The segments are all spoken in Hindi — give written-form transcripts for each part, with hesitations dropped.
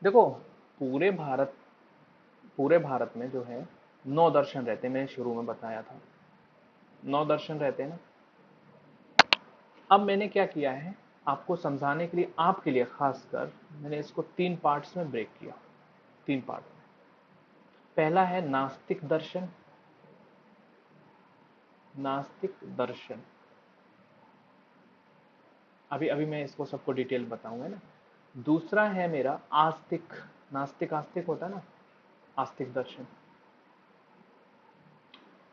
देखो, पूरे भारत पूरे भारत में जो है 9 दर्शन रहते हैं, मैंने शुरू में बताया था। 9 दर्शन रहते हैं ना। अब मैंने क्या किया है, आपको समझाने के लिए, आपके लिए खासकर मैंने इसको 3 पार्ट्स में ब्रेक किया। 3 पार्ट में। पहला है नास्तिक दर्शन। नास्तिक दर्शन, अभी अभी मैं इसको सबको डिटेल बताऊंगा ना। दूसरा है मेरा आस्तिक। नास्तिक आस्तिक होता है ना, आस्तिक दर्शन।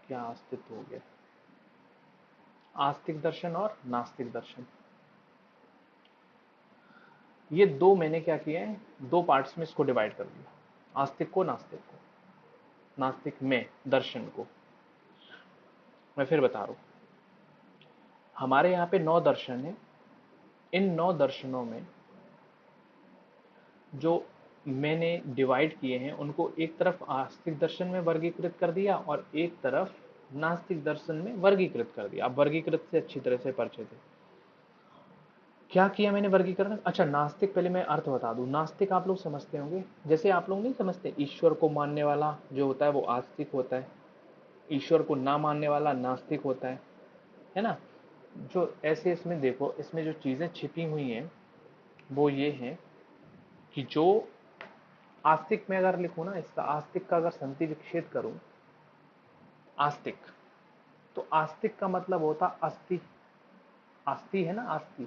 क्या अस्तित्व हो गया, आस्तिक दर्शन और नास्तिक दर्शन। ये दो मैंने क्या किए हैं, 2 पार्ट्स में इसको डिवाइड कर दिया, आस्तिक को, नास्तिक को। नास्तिक में दर्शन को मैं फिर बता रहा हूं। हमारे यहाँ पे 9 दर्शन है। इन 9 दर्शनों में जो मैंने डिवाइड किए हैं उनको एक तरफ आस्तिक दर्शन में वर्गीकृत कर दिया और एक तरफ नास्तिक दर्शन में वर्गीकृत कर दिया। आप वर्गीकृत से अच्छी तरह से परिचित है। क्या किया मैंने वर्गीकरण? अच्छा, नास्तिक, पहले मैं अर्थ बता दूं। नास्तिक आप लोग समझते होंगे, जैसे आप लोग नहीं समझते ईश्वर को मानने वाला जो होता है वो आस्तिक होता है, ईश्वर को ना मानने वाला नास्तिक होता है ना। जो ऐसे इसमें देखो, इसमें जो चीजें छिपी हुई हैं वो ये है कि जो आस्तिक में अगर लिखूं ना, इसका आस्तिक का अगर संधि विच्छेद करूं, आस्तिक, तो आस्तिक का मतलब होता अस्थि। आस्ति है ना, आस्ति।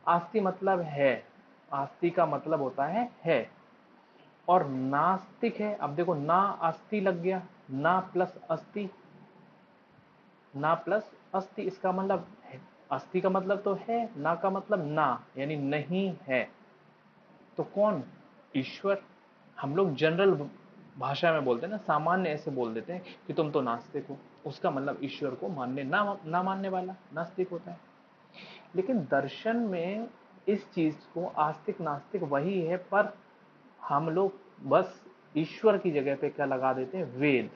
आस्ति मतलब है, आस्ति का मतलब होता है। और नास्तिक है, अब देखो ना अस्थि लग गया, ना प्लस अस्थि, ना प्लस अस्थि, इसका मतलब है। अस्थि का मतलब तो है, ना का मतलब ना, यानी नहीं है। तो कौन? ईश्वर। हम लोग जनरल भाषा में बोलते हैं ना, सामान्य ऐसे बोल देते हैं कि तुम तो नास्तिक हो, उसका मतलब ईश्वर को मानने ना मानने वाला नास्तिक होता है। लेकिन दर्शन में इस चीज को आस्तिक नास्तिक वही है, पर हम लोग बस ईश्वर की जगह पे क्या लगा देते हैं, वेद।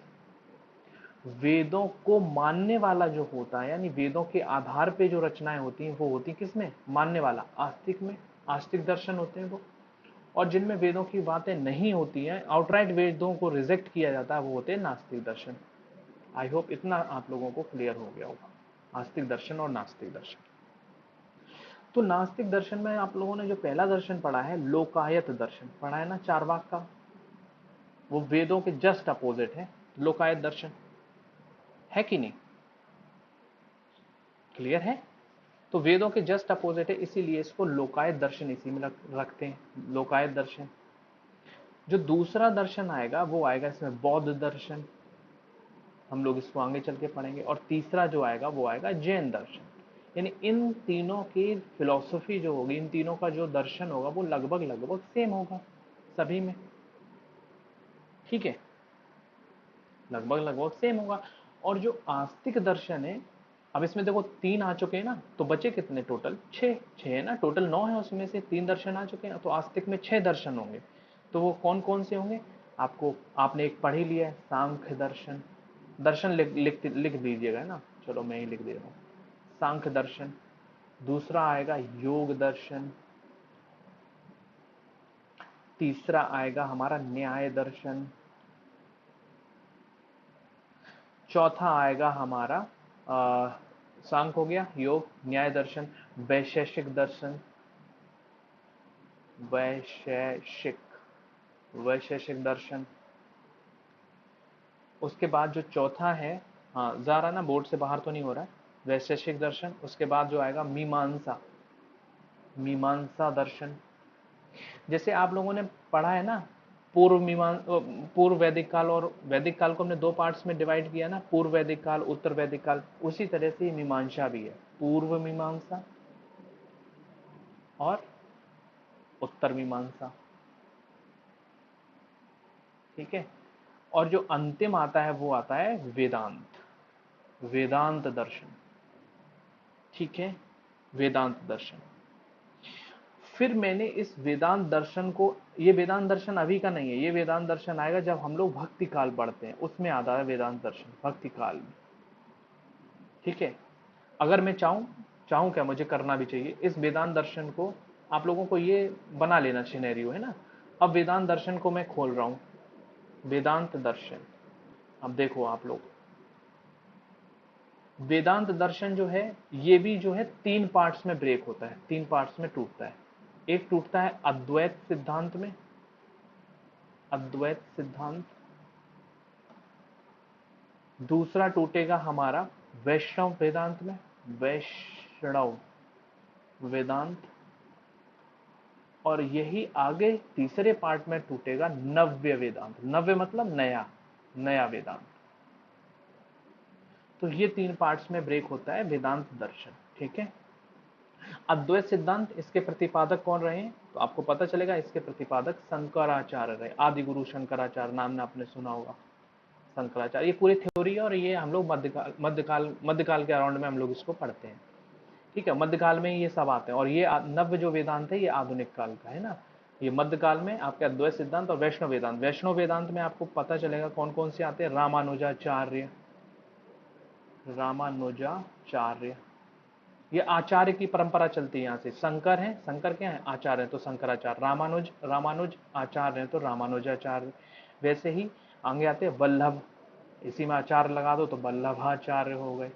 वेदों को मानने वाला जो होता है, यानी वेदों के आधार पे जो रचनाएं होती हैं वो होती किसमें, मानने वाला, आस्तिक में। आस्तिक दर्शन होते हैं वो। और जिनमें वेदों की बातें नहीं होती हैं, आउटराइट वेदों को रिजेक्ट किया जाता है, वो होते हैं नास्तिक दर्शन। आई होप इतना आप लोगों को क्लियर हो गया होगा, आस्तिक दर्शन और नास्तिक दर्शन। तो नास्तिक दर्शन में आप लोगों ने जो पहला दर्शन पढ़ा है, लोकायत दर्शन पढ़ा है ना, चारवाक का, वो वेदों के जस्ट अपोजिट है लोकायत दर्शन, है कि नहीं? क्लियर है? तो वेदों के जस्ट अपोजिट है, इसीलिए इसको लोकायत दर्शन इसी में रखते हैं, लोकायत दर्शन। जो दूसरा दर्शन आएगा वो आएगा इसमें बौद्ध दर्शन, हम लोग इसको आगे चल के पढ़ेंगे। और तीसरा जो आएगा वो आएगा जैन दर्शन। यानी इन तीनों की फिलॉसफी जो होगी, इन तीनों का जो दर्शन होगा वो लगभग लगभग सेम होगा सभी में, ठीक है, लगभग लगभग सेम होगा। और जो आस्तिक दर्शन है, अब इसमें देखो 3 आ चुके हैं ना, तो बचे कितने टोटल? 6। 6 है ना, टोटल 9 है, उसमें से 3 दर्शन आ चुके हैं, तो आस्तिक में 6 दर्शन होंगे। तो वो कौन कौन से होंगे? आपको, आपने एक पढ़ ही लिया है, सांख्य दर्शन। दर्शन लिख दीजिएगा ना, चलो मैं ही लिख दे रहा हूँ। सांख्य दर्शन। दूसरा आएगा योग दर्शन। तीसरा आएगा हमारा न्याय दर्शन। चौथा आएगा हमारा सांख्य हो गया, योग, न्याय दर्शन, वैशेषिक दर्शन। वैशेषिक, वैशेषिक दर्शन। उसके बाद जो चौथा है, हाँ जा रहा ना, बोर्ड से बाहर तो नहीं हो रहा है, वैशेषिक दर्शन। उसके बाद जो आएगा मीमांसा, मीमांसा दर्शन। जैसे आप लोगों ने पढ़ा है ना, पूर्व मीमांस, पूर्व वैदिक काल, और वैदिक काल को हमने 2 पार्ट्स में डिवाइड किया ना, पूर्व वैदिक काल, उत्तर वैदिक काल। उसी तरह से मीमांसा भी है, पूर्व मीमांसा और उत्तर मीमांसा, ठीक है। और जो अंतिम आता है वो आता है वेदांत, वेदांत दर्शन, ठीक है, वेदांत दर्शन। फिर मैंने इस वेदांत दर्शन को, ये वेदांत दर्शन अभी का नहीं है, ये वेदांत दर्शन आएगा जब हम लोग भक्ति काल पढ़ते हैं, उसमें आता है वेदांत दर्शन, भक्ति काल में, ठीक है। अगर मैं चाहूं, चाहूं क्या, मुझे करना भी चाहिए इस वेदांत दर्शन को, आप लोगों को ये बना लेना सिनेरियो है ना, अब वेदांत दर्शन को मैं खोल रहा हूं। वेदांत दर्शन, अब देखो आप लोग, वेदांत दर्शन जो है ये भी जो है तीन पार्ट्स में ब्रेक होता है, तीन पार्ट्स में टूटता है। एक टूटता है अद्वैत सिद्धांत में, अद्वैत सिद्धांत। दूसरा टूटेगा हमारा वैष्णव वेदांत में, वैष्णव वेदांत। और यही आगे तीसरे पार्ट में टूटेगा नव्य वेदांत। नव्य मतलब नया, नया वेदांत। तो ये तीन पार्ट्स में ब्रेक होता है वेदांत दर्शन। ठीक है, अद्वैत सिद्धांत इसके प्रतिपादक कौन रहे हैं तो आपको पता चलेगा, इसके प्रतिपादक शंकराचार्य रहे। आदि गुरु शंकराचार्य नाम ने आपने सुना होगा, शंकराचार्य। ये पूरी थ्योरी है और ये हम लोग मध्यकाल के अराउंड में हम लोग इसको पढ़ते हैं। ठीक है, मध्यकाल में ये सब आते हैं। और ये नव्य जो वेदांत है ये आधुनिक काल का है ना। ये मध्यकाल में आपके अद्वैत सिद्धांत और वैष्णव वेदांत। वैष्णव वेदांत में आपको पता चलेगा कौन कौन से आते हैं। रामानुजाचार्य, रामानुजाचार्य, ये आचार्य की परंपरा चलती है। यहाँ से शंकर है, शंकर क्या है, आचार्य है, तो शंकराचार्य। रामानुज, रामानुज आचार्य है तो रामानुजाचार्य। वैसे ही आगे आते हैं वल्लभ, इसी में आचार्य लगा दो तो वल्लभाचार्य हो गए।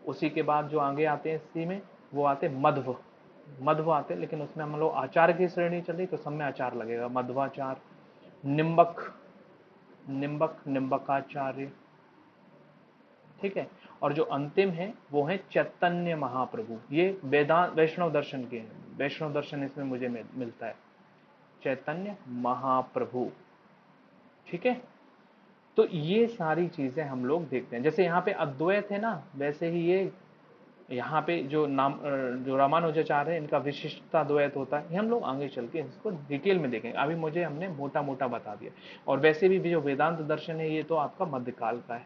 उसी के बाद जो आगे आते हैं इसी में वो आते हैं मध्व, मध्व आते हैं, लेकिन उसमें हम लोग आचार्य की श्रेणी चल रही तो सब में आचार्य लगेगा, मध्वाचार्य। निम्बक, निम्बक, निम्बकाचार्य। ठीक है, और जो अंतिम है वो है चैतन्य महाप्रभु। ये वेदांत वैष्णव दर्शन के हैं, वैष्णव दर्शन इसमें मुझे मिलता है, चैतन्य महाप्रभु। ठीक है, तो ये सारी चीजें हम लोग देखते हैं। जैसे यहाँ पे अद्वैत है ना, वैसे ही ये यहाँ पे जो जो रामानुजाचार्य है इनका विशिष्टता द्वैत होता है। ये हम लोग आगे चल के इसको डिटेल में देखेंगे, अभी मुझे हमने मोटा मोटा बता दिया। और वैसे भी जो वेदांत दर्शन है ये तो आपका मध्यकाल का है,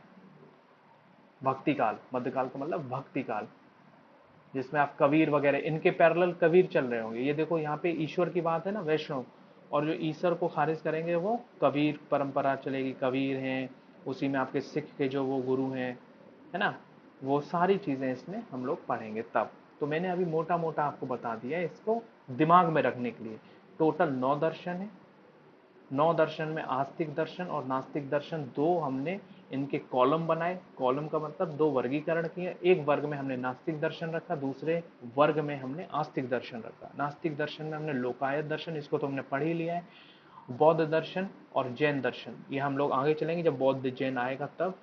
भक्ति काल। मध्यकाल का मतलब भक्ति काल, जिसमें आप कबीर वगैरह इनके पैरेलल कबीर चल रहे होंगे। ये देखो यहाँ पे ईश्वर की बात है ना, वैष्णव, और जो ईश्वर को खारिज करेंगे वो कबीर परंपरा चलेगी, कबीर हैं। उसी में आपके सिख के जो वो गुरु हैं, है ना, वो सारी चीजें इसमें हम लोग पढ़ेंगे तब। तो मैंने अभी मोटा मोटा आपको बता दिया है, इसको दिमाग में रखने के लिए। टोटल 9 दर्शन है। 9 दर्शन में आस्तिक दर्शन और नास्तिक दर्शन दो हमने इनके कॉलम बनाए। कॉलम का मतलब दो वर्गीकरण किए। एक वर्ग में हमने नास्तिक दर्शन रखा, दूसरे वर्ग में हमने आस्तिक दर्शन रखा। नास्तिक दर्शन में हमने लोकायत दर्शन, इसको तो हमने पढ़ ही लिया है। बौद्ध दर्शन और जैन दर्शन, ये हम लोग आगे चलेंगे जब बौद्ध जैन आएगा तब।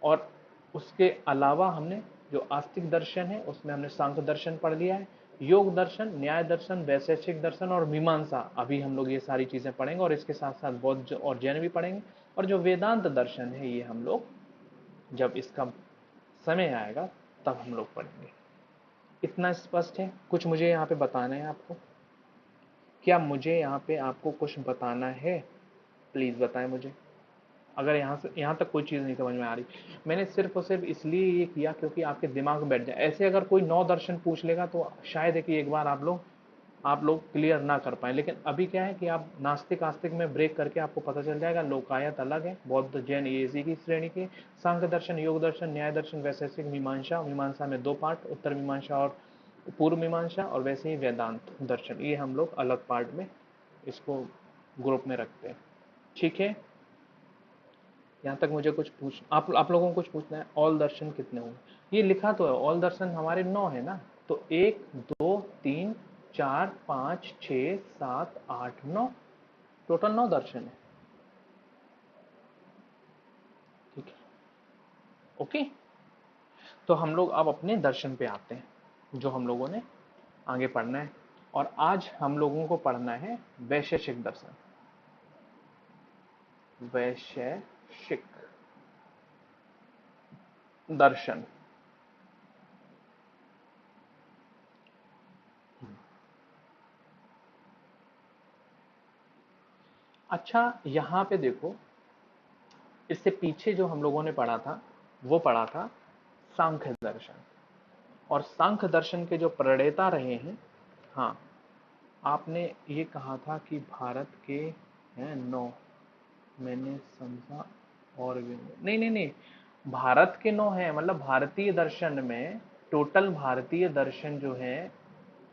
और उसके अलावा हमने जो आस्तिक दर्शन है उसमें हमने सांख्य दर्शन पढ़ लिया है। योग दर्शन, न्याय दर्शन, वैशेषिक दर्शन और मीमांसा, अभी हम लोग ये सारी चीजें पढ़ेंगे। और इसके साथ साथ बौद्ध और जैन भी पढ़ेंगे। और जो वेदांत दर्शन है ये हम लोग जब इसका समय आएगा तब हम लोग पढ़ेंगे। इतना स्पष्ट है? कुछ मुझे यहाँ पे बताना है आपको? क्या मुझे यहाँ पे आपको कुछ बताना है? प्लीज बताएं मुझे। अगर यहाँ तक कोई चीज़ नहीं समझ में आ रही, मैंने सिर्फ और सिर्फ इसलिए ये किया क्योंकि आपके दिमाग में बैठ जाए। ऐसे अगर कोई 9 दर्शन पूछ लेगा तो शायद है कि एक बार आप लोग क्लियर ना कर पाए। लेकिन अभी क्या है कि आप नास्तिक आस्तिक में ब्रेक करके आपको पता चल जाएगा लोकायत अलग है, बौद्ध जैन ये इसी की श्रेणी के। सांख्य दर्शन, योग दर्शन, न्याय दर्शन, वैशेषिक, मीमांसा। मीमांसा में 2 पार्ट, उत्तर मीमांसा और पूर्व मीमांसा। और वैसे ही वेदांत दर्शन, ये हम लोग अलग पार्ट में इसको ग्रुप में रखते हैं। ठीक है, यहाँ तक मुझे कुछ आप लोगों को कुछ पूछना है? ऑल दर्शन कितने होंगे? ये लिखा तो है ऑल दर्शन हमारे 9 है ना, तो 1 2 3 4 5 6 7 8 9, टोटल 9 दर्शन है। ठीक है, ओके। तो हम लोग अब अपने दर्शन पे आते हैं जो हम लोगों ने आगे पढ़ना है। और आज हम लोगों को पढ़ना है वैशेषिक दर्शन, वैशेषिक दर्शन। अच्छा, यहाँ पे देखो, इससे पीछे जो हम लोगों ने पढ़ा था वो पढ़ा था सांख्य दर्शन। और सांख्य दर्शन के जो प्रणेता रहे हैं, हाँ, आपने ये कहा था कि भारत के हैं 9, मैंने समझा और भी नहीं नहीं नहीं, भारत के 9 हैं, मतलब भारतीय दर्शन में, टोटल भारतीय दर्शन जो है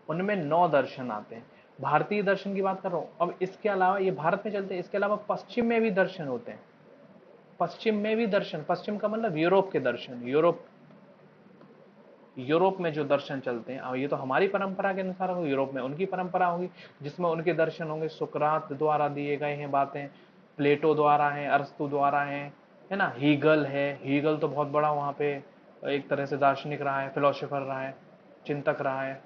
उनमें 9 दर्शन आते हैं। भारतीय दर्शन की बात कर रहा हूं। अब इसके अलावा ये भारत में चलते हैं, इसके अलावा पश्चिम में भी दर्शन होते हैं। पश्चिम में भी दर्शन, पश्चिम का मतलब यूरोप के दर्शन, यूरोप, यूरोप में जो दर्शन चलते हैं, ये तो हमारी परंपरा के अनुसार होगी, यूरोप में उनकी परंपरा होगी जिसमें उनके दर्शन होंगे। सुकरात द्वारा दिए गए हैं बातें, प्लेटो द्वारा है, अरस्तु द्वारा है ना। हीगल है, हीगल तो बहुत बड़ा वहां पे एक तरह से दार्शनिक रहा है, फिलोसोफर रहा है, चिंतक रहा है।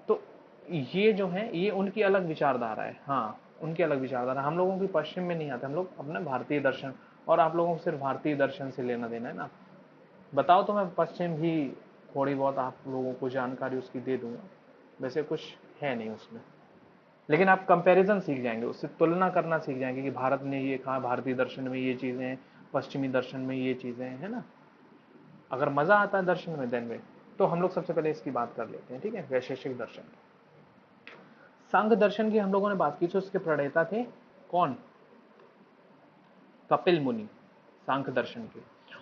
तो ये जो है ये उनकी अलग विचारधारा है। हाँ, उनकी अलग विचारधारा, हम लोगों की पश्चिम में नहीं आते, हम लोग अपने भारतीय दर्शन, और आप लोगों को सिर्फ भारतीय दर्शन से लेना देना है ना। बताओ तो मैं पश्चिम भी थोड़ी बहुत आप लोगों को जानकारी उसकी दे दूंगा, वैसे कुछ है नहीं उसमें, लेकिन आप कंपैरिजन सीख जाएंगे, उससे तुलना करना सीख जाएंगे कि भारत ने ये कहा, भारतीय दर्शन में ये चीजें हैं, पश्चिमी दर्शन में ये चीजें हैं, है ना। अगर मजा आता है दर्शन में देन वे, तो हम लोग सबसे पहले इसकी बात कर लेते हैं, ठीक है। वैशेषिक दर्शन, सांख्य दर्शन की हम लोगों ने बात की थी, उसके प्रणेता थे कौन? कपिल मुनि, सांख्य दर्शन के।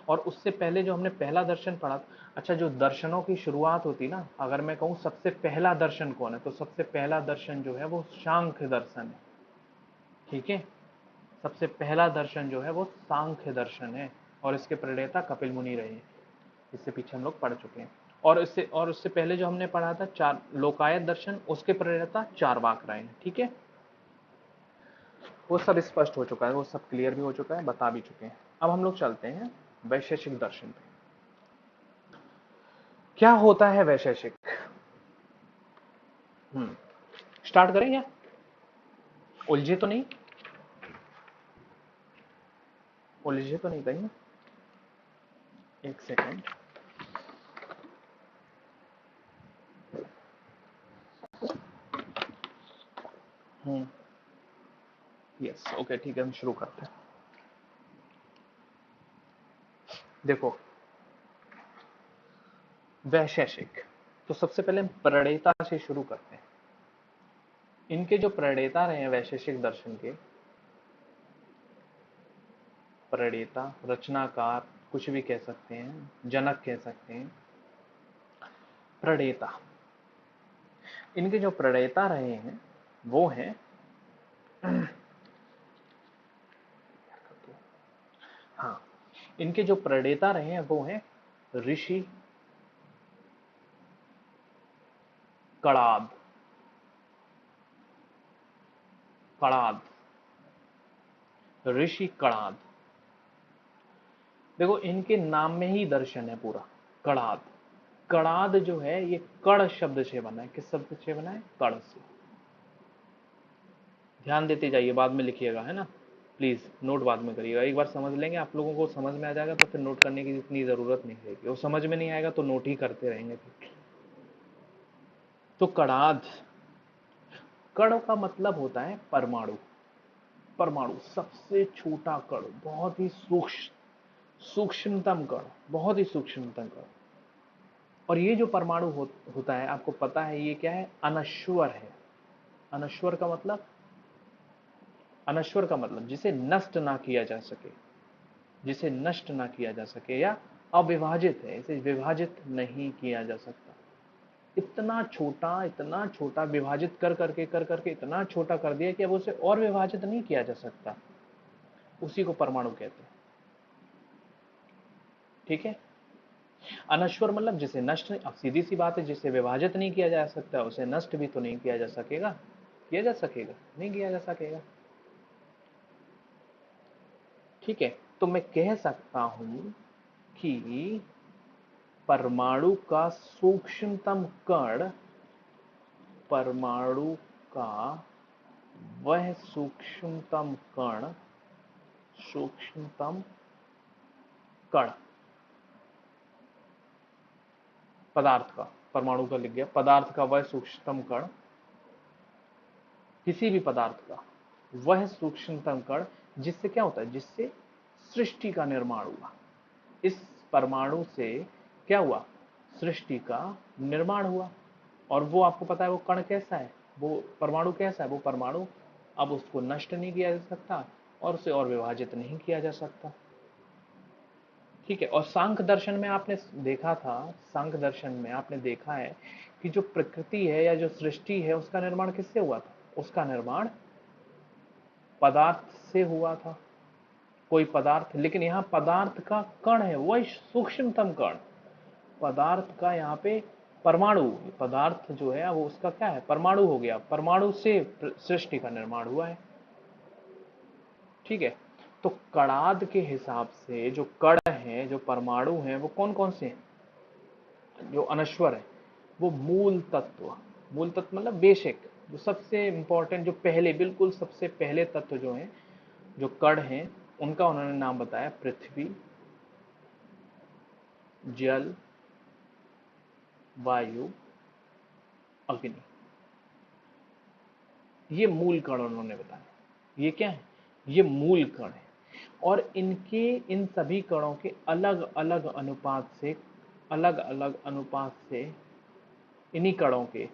और उससे पहले जो हमने पहला दर्शन पढ़ा, अच्छा जो दर्शनों की शुरुआत होती ना, अगर मैं कहूं सबसे पहला दर्शन कौन है, तो सबसे पहला दर्शन जो है वो सांख्य दर्शन है, ठीक है। सबसे पहला दर्शन जो है वो सांख्य दर्शन है, और इसके प्रणेता कपिल मुनि रहे हैं। इससे पीछे हम लोग पढ़ चुके हैं। और उससे पहले जो हमने पढ़ा था चार लोकायत दर्शन, उसके प्रणेता चारवाक रहे हैं, ठीक है। वो सब स्पष्ट हो चुका है, वो सब क्लियर भी हो चुका है, बता भी चुके हैं। अब हम लोग चलते हैं वैशेषिक दर्शन पे। क्या होता है वैशेषिक? स्टार्ट करें क्या? उलझे तो नहीं? उलझे तो नहीं कहीं? एक सेकेंड। यस, ओके, ठीक है, हम शुरू करते हैं। देखो, वैशेषिक, तो सबसे पहले हम प्रणेता से शुरू करते हैं। इनके जो प्रणेता रहे हैं वैशेषिक दर्शन के, प्रणेता, रचनाकार, कुछ भी कह सकते हैं, जनक कह सकते हैं, प्रणेता, इनके जो प्रणेता रहे हैं वो हैं हाँ, इनके जो प्रणेता रहे हैं वो हैं ऋषि कणाद, कणाद, ऋषि कणाद। देखो इनके नाम में ही दर्शन है पूरा, कणाद। कणाद जो है ये कण शब्द से बना है, किस शब्द से बना है? कण से। ध्यान देते जाइए, बाद में लिखिएगा, है ना। प्लीज नोट बाद में करिएगा, एक बार समझ लेंगे, आप लोगों को समझ में आ जाएगा तो फिर नोट करने की इतनी जरूरत नहीं रहेगी, वो समझ में नहीं आएगा तो नोट ही करते रहेंगे फिर। तो कणाद, कण का मतलब होता है परमाणु। परमाणु सबसे छोटा कण, बहुत ही सूक्ष्मतम कण, बहुत ही सूक्ष्मतम कण। और ये जो परमाणु होता है, आपको पता है ये क्या है? अनश्वर है। अनश्वर का मतलब, अनश्वर का मतलब जिसे नष्ट ना किया जा सके, जिसे नष्ट ना किया जा सके, या अविभाजित है, इसे विभाजित नहीं किया जा सकता। इतना छोटा विभाजित कर करके इतना छोटा कर दिया कि अब उसे और विभाजित नहीं किया जा सकता, उसी को परमाणु कहते हैं, ठीक है। अनश्वर मतलब जिसे नष्ट नहीं, अब सीधी सी बात है, जिसे विभाजित नहीं किया जा सकता उसे नष्ट भी तो नहीं किया जा सकेगा। किया जा सकेगा? नहीं किया जा सकेगा, ठीक है। तो मैं कह सकता हूं कि परमाणु का सूक्ष्मतम कण, परमाणु का वह सूक्ष्मतम कण, सूक्ष्मतम कण, पदार्थ का, परमाणु का लिख गया, पदार्थ का वह सूक्ष्मतम कण, किसी भी पदार्थ का वह सूक्ष्मतम कण, जिससे क्या होता है? जिससे सृष्टि का निर्माण हुआ। इस परमाणु से क्या हुआ? सृष्टि का निर्माण हुआ। और वो आपको पता है वो कण कैसा है, वो परमाणु कैसा है? वो परमाणु अब उसको नष्ट नहीं किया जा सकता और उसे और विभाजित नहीं किया जा सकता, ठीक है। और सांख्य दर्शन में आपने देखा था, सांख्य दर्शन में आपने देखा है कि जो प्रकृति है या जो सृष्टि है उसका निर्माण किससे हुआ था? उसका निर्माण पदार्थ से हुआ था, कोई पदार्थ, लेकिन यहां पदार्थ का कण है, वही सूक्ष्मतम कण पदार्थ का, यहाँ पे परमाणु, पदार्थ जो है वो उसका क्या है, परमाणु हो गया, परमाणु से सृष्टि का निर्माण हुआ है। ठीक है, तो कणाद के हिसाब से जो कण है, जो परमाणु है, वो कौन कौन से हैं, जो अनश्वर है, वो मूल तत्व, मूल तत्व मतलब बेसिक, जो सबसे इंपॉर्टेंट, जो पहले, बिल्कुल सबसे पहले तत्व जो है, जो कण हैं, उनका उन्होंने नाम बताया, पृथ्वी, जल, वायु, अग्नि। ये मूल कण उन्होंने बताया। ये क्या है, ये मूल कण है। और इनके, इन सभी कणों के अलग अलग अनुपात से, अलग अलग अनुपात से, इन्हीं कणों के,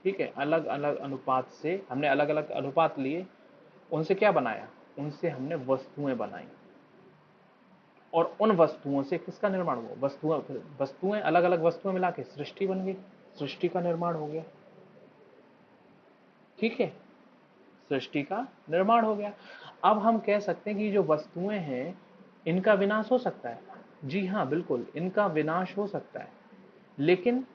ठीक है, अलग अलग अनुपात से, हमने अलग अलग अनुपात लिए, उनसे क्या बनाया, उनसे हमने वस्तुएं बनाई, और उन वस्तुओं से किसका निर्माण हुआ, वस्तुएं, वस्तुएं, अलग अलग वस्तुएं मिला के सृष्टि बन गई, सृष्टि का निर्माण हो गया। ठीक है, सृष्टि का निर्माण हो गया। अब हम कह सकते हैं कि जो वस्तुएं हैं, इनका विनाश हो सकता है। जी हाँ, बिल्कुल, इनका विनाश हो सकता है, लेकिन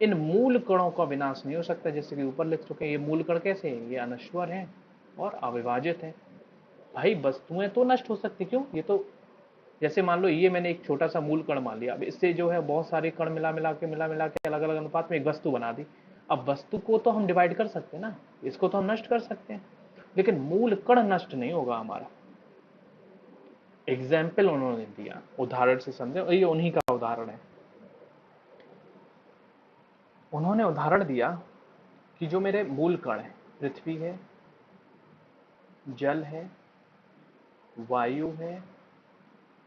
इन मूल कणों का विनाश नहीं हो सकता। जैसे कि ऊपर लिख चुके हैं, ये मूल कण कैसे हैं, ये अनश्वर हैं और अविभाजित हैं। भाई वस्तुएं तो नष्ट हो सकती, क्यों, ये तो, जैसे मान लो ये मैंने एक छोटा सा मूल कण मान लिया, अब इससे जो है बहुत सारे कण मिला मिला के अलग अलग अनुपात में एक वस्तु बना दी। अब वस्तु को तो हम डिवाइड कर सकते हैं ना, इसको तो हम नष्ट कर सकते हैं, लेकिन मूल कण नष्ट नहीं होगा हमारा। एग्जाम्पल उन्होंने दिया, उदाहरण से समझे, और ये उन्हीं का उदाहरण है। उन्होंने उदाहरण दिया कि जो मेरे मूल कण है, पृथ्वी है, जल है, वायु है,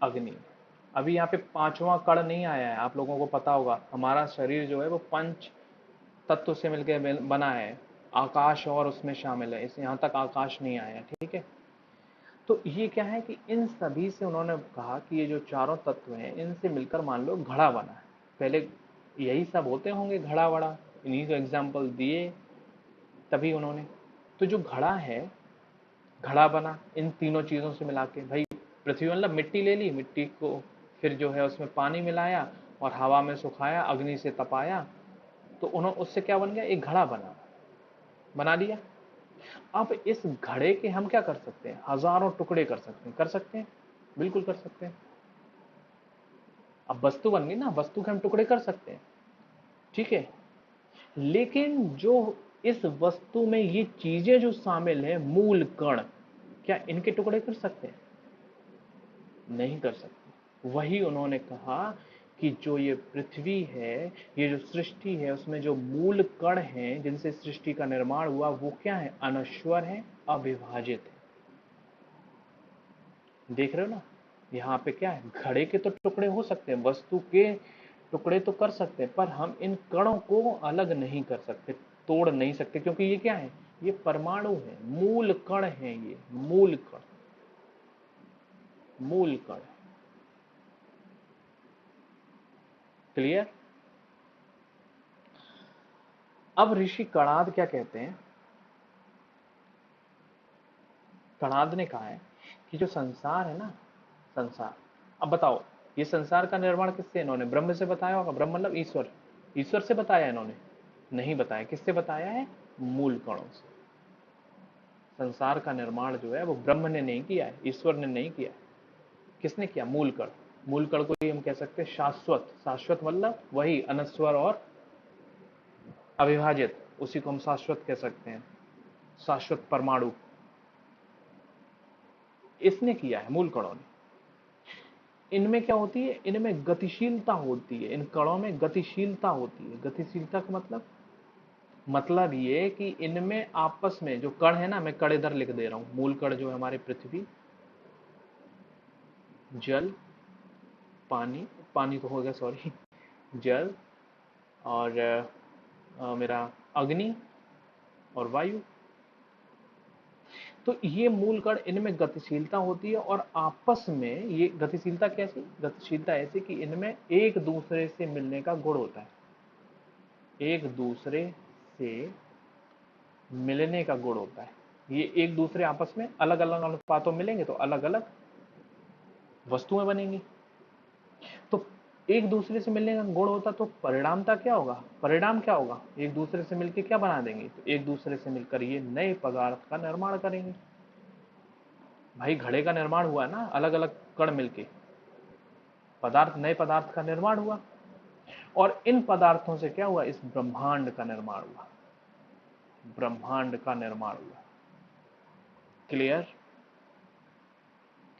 अग्नि। अभी यहाँ पे पांचवा कण नहीं आया है, आप लोगों को पता होगा हमारा शरीर जो है वो पंच तत्व से मिलकर बना है, आकाश और उसमें शामिल है, इस यहाँ तक आकाश नहीं आया। ठीक है, तो ये क्या है कि इन सभी से उन्होंने कहा कि ये जो चारों तत्व हैं, इनसे मिलकर मान लो घड़ा बना है। पहले यही सब होते होंगे, घड़ा वड़ा, इन्हीं को एग्जाम्पल दिए तभी उन्होंने। तो जो घड़ा है, घड़ा बना इन तीनों चीजों से मिला के। भाई पृथ्वी मतलब मिट्टी ले ली, मिट्टी को फिर जो है उसमें पानी मिलाया और हवा में सुखाया, अग्नि से तपाया, तो उन्होंने उससे क्या बन गया, एक घड़ा बना दिया। अब इस घड़े के हम क्या कर सकते हैं, हजारों टुकड़े कर सकते हैं, कर सकते हैं, बिल्कुल कर सकते हैं। अब वस्तु बन गई ना, वस्तु के हम टुकड़े कर सकते हैं। ठीक है, लेकिन जो इस वस्तु में ये चीजें जो शामिल है, मूल कण, क्या इनके टुकड़े कर सकते हैं, नहीं कर सकते। वही उन्होंने कहा कि जो ये पृथ्वी है, ये जो सृष्टि है, उसमें जो मूल कण हैं जिनसे सृष्टि का निर्माण हुआ, वो क्या है, अनश्वर है, अविभाजित है। देख रहे हो ना, यहाँ पे क्या है, घड़े के तो टुकड़े हो सकते हैं, वस्तु के टुकड़े तो कर सकते हैं, पर हम इन कणों को अलग नहीं कर सकते, तोड़ नहीं सकते, क्योंकि ये क्या है, ये परमाणु है, मूल कण है, ये मूल कण, मूल कण। क्लियर। अब ऋषि कणाद क्या कहते हैं, कणाद ने कहा है कि जो संसार है ना, संसार, अब बताओ, ये संसार का निर्माण किससे, इन्होंने ब्रह्म से बताया होगा, ब्रह्म मतलब ईश्वर, ईश्वर से बताया इन्होंने, नहीं बताया, किससे बताया है, मूल कणों से। संसार का निर्माण जो है वो ब्रह्म ने नहीं किया है, ईश्वर ने नहीं किया है, किसने किया, मूल कण। मूल कण को ही हम कह सकते हैं शाश्वत, शाश्वत मतलब वही अनस्वर और अविभाजित, उसी को हम शाश्वत कह सकते हैं, शाश्वत परमाणु, इसने किया है, मूल कणों ने। इनमें क्या होती है, इनमें गतिशीलता होती है, इन कणों में गतिशीलता होती है। गतिशीलता का मतलब ये कि इनमें आपस में जो कण है ना, मैं कण इधर लिख दे रहा हूं, मूल कण जो है हमारे पृथ्वी, जल, पानी, पानी तो हो गया सॉरी, जल और मेरा अग्नि और वायु, तो ये मूल कण, इनमें गतिशीलता होती है, और आपस में ये गतिशीलता कैसी, गतिशीलता ऐसी कि इनमें एक दूसरे से मिलने का गुण होता है, एक दूसरे से मिलने का गुण होता है। ये एक दूसरे आपस में अलग अलग अनुपातों में मिलेंगे तो अलग अलग वस्तुएं बनेंगी। तो एक दूसरे से मिलने का गुण होता तो परिणामता क्या होगा, परिणाम क्या होगा, एक दूसरे से मिलकर क्या बना देंगे, तो एक दूसरे से मिलकर ये नए पदार्थ का निर्माण करेंगे। भाई घड़े का निर्माण हुआ ना, अलग अलग कण मिलके पदार्थ, नए पदार्थ का निर्माण हुआ। और इन पदार्थों से क्या हुआ, इस ब्रह्मांड का निर्माण हुआ, ब्रह्मांड का निर्माण हुआ। Clear,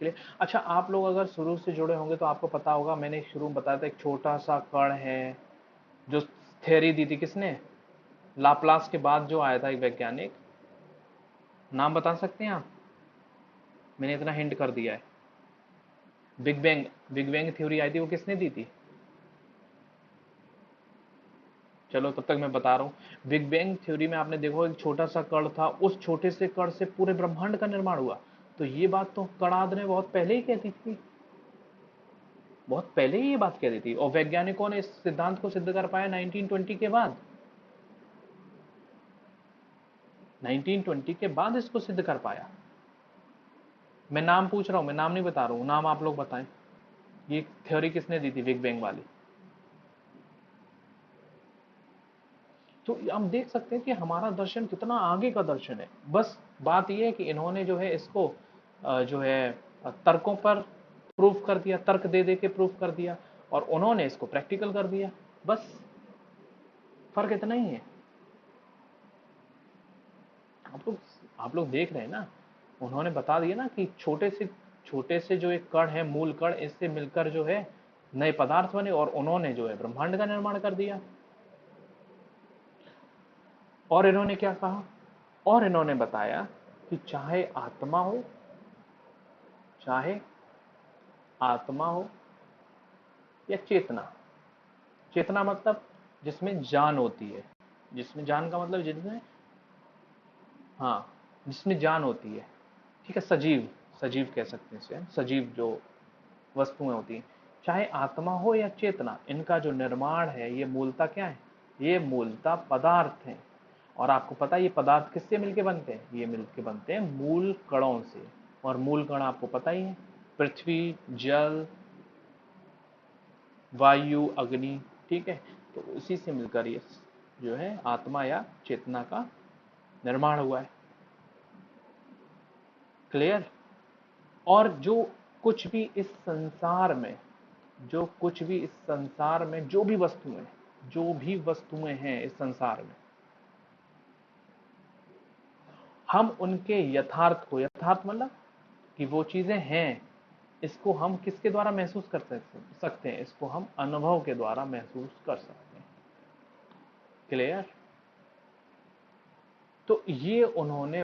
clear. अच्छा, आप लोग अगर शुरू से जुड़े होंगे तो आपको पता होगा, मैंने शुरू में बताया था एक छोटा सा कण है, जो थ्योरी दी थी किसने, लाप्लास के बाद जो आया था एक वैज्ञानिक, नाम बता सकते हैं आप, मैंने इतना हिंट कर दिया है। Big bang, big bang theory आई थी, वो किसने दी थी, चलो तब तक मैं बता रहा हूं। बिग बैंग थ्योरी में आपने देखो एक छोटा सा कण था, उस छोटे से कण से पूरे ब्रह्मांड का निर्माण हुआ। तो ये बात तो कणाद ने बहुत पहले ही कह दी थी, बहुत पहले ही ये बात कह दी थी, और वैज्ञानिकों ने इस सिद्धांत को सिद्ध कर पाया 1920 के बाद, 1920 के बाद इसको सिद्ध कर पाया। मैं नाम पूछ रहा हूं, मैं नाम नहीं बता रहा हूं, नाम आप लोग बताएं। ये थ्योरी किसने दी थी, बिग बैंग वाली। तो हम देख सकते हैं कि हमारा दर्शन कितना आगे का दर्शन है। बस बात यह है कि इन्होंने जो है इसको जो है तर्कों पर प्रूफ कर दिया, तर्क दे दे के प्रूफ कर दिया, और उन्होंने इसको प्रैक्टिकल कर दिया। बस फर्क इतना ही है। आप लोग देख रहे हैं ना, उन्होंने बता दिया ना कि छोटे से जो एक कण है, मूल कण, इससे मिलकर जो है नए पदार्थ बने, और उन्होंने जो है ब्रह्मांड का निर्माण कर दिया। और इन्होंने क्या कहा, और इन्होंने बताया कि चाहे आत्मा हो, चाहे आत्मा हो या चेतना, चेतना मतलब जिसमें जान होती है, जिसमें जान का मतलब जिसमें, हाँ, जिसमें जान होती है, ठीक है, सजीव, सजीव कह सकते हैं इसे, सजीव जो वस्तुएं होती हैं, चाहे आत्मा हो या चेतना, इनका जो निर्माण है ये मूलतः क्या है, ये मूलतः पदार्थ हैं। और आपको पता है ये पदार्थ किससे मिलके बनते हैं, ये मिलके बनते हैं मूल कणों से। और मूल कण आपको पता ही है, पृथ्वी, जल, वायु, अग्नि, ठीक है। तो उसी से मिलकर ये जो है आत्मा या चेतना का निर्माण हुआ है। क्लियर। और जो कुछ भी इस संसार में, जो कुछ भी इस संसार में, जो भी वस्तुएं, जो भी वस्तुएं हैं इस संसार में, हम उनके यथार्थ को, यथार्थ मतलब कि वो चीजें हैं, इसको हम किसके द्वारा महसूस कर सकते हैं, इसको हम अनुभव के द्वारा महसूस कर सकते हैं। क्लियर। तो ये उन्होंने